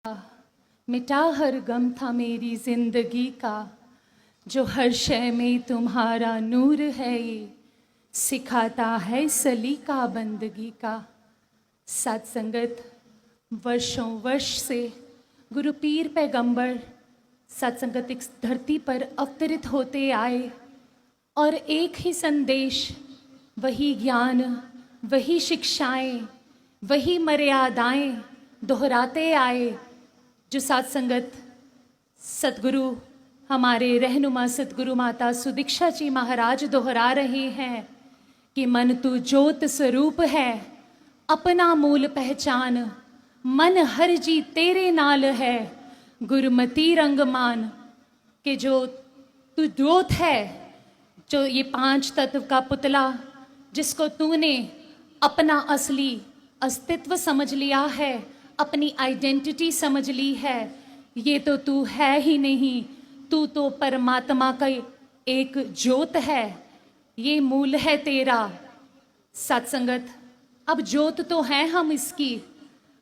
मिटा हर गम था मेरी जिंदगी का, जो हर शय में तुम्हारा नूर है, ये सिखाता है सलीका बंदगी का। साथ संगत, वर्षों वर्ष से गुरु पीर पैगंबर साथ संगत इस धरती पर अवतरित होते आए और एक ही संदेश, वही ज्ञान, वही शिक्षाएं, वही मर्यादाएं दोहराते आए, जो साथ संगत सतगुरु हमारे रहनुमा सतगुरु माता सुदीक्षा जी महाराज दोहरा रहे हैं कि मन तू ज्योत स्वरूप है, अपना मूल पहचान, मन हर जी तेरे नाल है, गुरमती रंग मान। कि जो तू ज्योत है, जो ये पांच तत्व का पुतला जिसको तूने अपना असली अस्तित्व समझ लिया है, अपनी आइडेंटिटी समझ ली है, ये तो तू है ही नहीं, तू तो परमात्मा का एक ज्योत है, ये मूल है तेरा। सत्संगत, अब ज्योत तो है हम इसकी,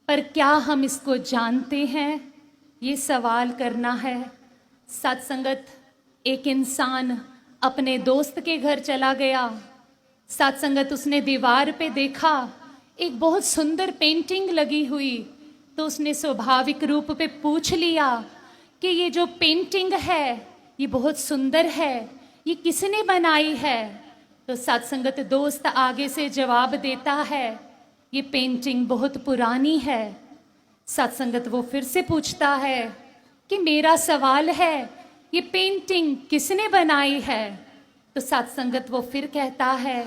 पर क्या हम इसको जानते हैं, ये सवाल करना है। सत्संगत, एक इंसान अपने दोस्त के घर चला गया। सत्संगत, उसने दीवार पे देखा एक बहुत सुंदर पेंटिंग लगी हुई, तो उसने स्वाभाविक रूप पे पूछ लिया कि ये जो पेंटिंग है ये बहुत सुंदर है, ये किसने बनाई है। तो सत्संगत दोस्त आगे से जवाब देता है, ये पेंटिंग बहुत पुरानी है। सत्संगत वो फिर से पूछता है कि मेरा सवाल है, ये पेंटिंग किसने बनाई है। तो सत्संगत वो फिर कहता है,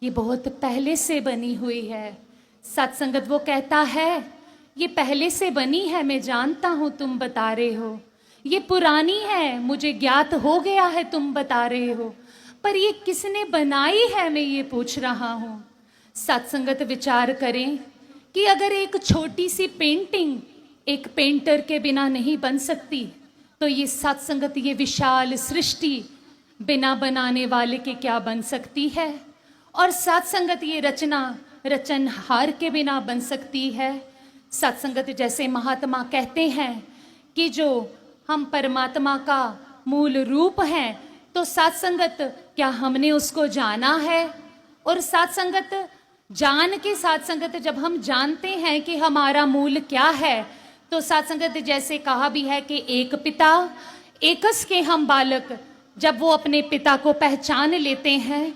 ये बहुत पहले से बनी हुई है। सत्संगत वो कहता है, ये पहले से बनी है, मैं जानता हूं तुम बता रहे हो, ये पुरानी है, मुझे ज्ञात हो गया है तुम बता रहे हो, पर ये किसने बनाई है मैं ये पूछ रहा हूं। सत्संगत विचार करें कि अगर एक छोटी सी पेंटिंग एक पेंटर के बिना नहीं बन सकती, तो ये सत्संगत, ये विशाल सृष्टि बिना बनाने वाले के क्या बन सकती है। और सत्संगत, ये रचना रचनहार के बिना बन सकती है। सत्संगत, जैसे महात्मा कहते हैं कि जो हम परमात्मा का मूल रूप हैं, तो सत्संगत क्या हमने उसको जाना है। और सत्संगत जान के सत्संगत, जब हम जानते हैं कि हमारा मूल क्या है, तो सत्संगत जैसे कहा भी है कि एक पिता एकस के हम बालक, जब वो अपने पिता को पहचान लेते हैं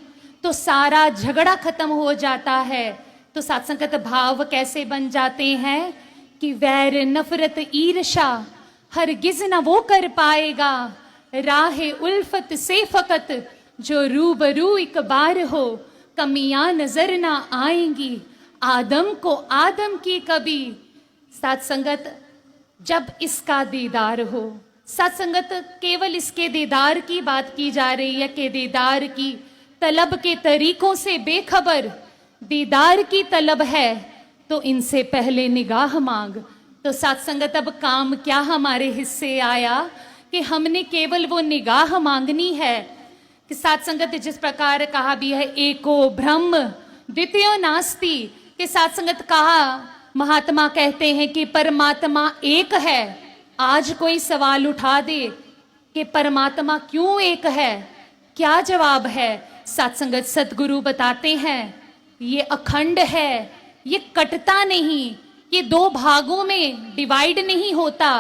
तो सारा झगड़ा खत्म हो जाता है। तो सत्संगत भाव कैसे बन जाते हैं कि वैर नफरत ईर्षा हरगिज न वो कर पाएगा, राहे उल्फत से फकत जो रूबरू एक बार हो, कमियां नजर ना आएंगी आदम को आदम की कभी। सत्संगत, जब इसका दीदार हो, सत्संगत केवल इसके दीदार की बात की जा रही है कि दीदार की तलब के तरीकों से बेखबर, दीदार की तलब है तो इनसे पहले निगाह मांग। तो सत्संगत, अब काम क्या हमारे हिस्से आया कि हमने केवल वो निगाह मांगनी है। कि सत्संगत जिस प्रकार कहा भी है, एको ब्रह्म द्वितीयो नास्ति, कि सत्संगत कहा, महात्मा कहते हैं कि परमात्मा एक है। आज कोई सवाल उठा दे कि परमात्मा क्यों एक है, क्या जवाब है। सत्संगत सतगुरु बताते हैं, ये अखंड है, ये कटता नहीं, ये दो भागों में डिवाइड नहीं होता,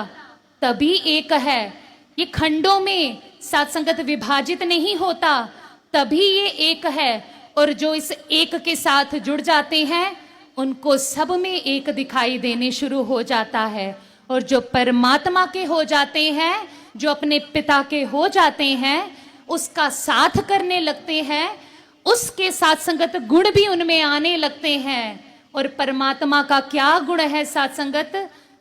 तभी एक है। ये खंडों में सत्संगत विभाजित नहीं होता, तभी ये एक है। और जो इस एक के साथ जुड़ जाते हैं, उनको सब में एक दिखाई देने शुरू हो जाता है। और जो परमात्मा के हो जाते हैं, जो अपने पिता के हो जाते हैं, उसका साथ करने लगते हैं, उसके साथ संगत गुण भी उनमें आने लगते हैं। और परमात्मा का क्या गुण है सत्संगत?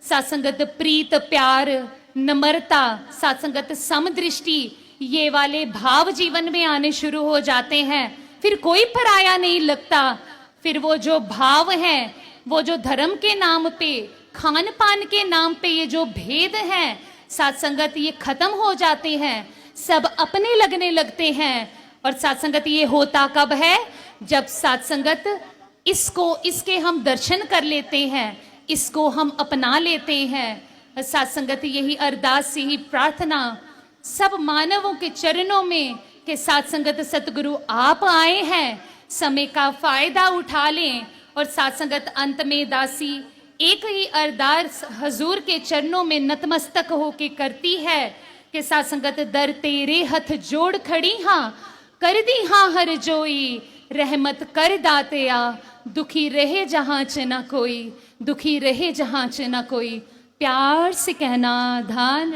सत्संगत प्रीत, प्यार, नम्रता, सत्संगत समदृष्टि, ये वाले भाव जीवन में आने शुरू हो जाते हैं। फिर कोई पराया नहीं लगता। फिर वो जो भाव हैं, वो जो धर्म के नाम पे, खान पान के नाम पे ये जो भेद हैं सत्संगत, ये खत्म हो जाते हैं, सब अपने लगने लगते हैं। और सत्संगत ये होता कब है? जब सत्संगत इसको, इसके हम दर्शन कर लेते हैं, इसको हम अपना लेते हैं। साथ संगत यही अरदास, यही प्रार्थना सब मानवों के चरणों में कि साथ संगत सतगुरु आप आए हैं, समय का फायदा उठा लें। और साथ संगत अंत में दासी एक ही अरदास हजूर के चरणों में नतमस्तक होके करती है कि साथ संगत दर तेरे हथ जोड़ खड़ी हाँ, कर दी हाँ हर जोई, रहमत कर दातिया, दुखी रहे जहां च ना कोई, दुखी रहे जहां च ना कोई। प्यार से कहना धान।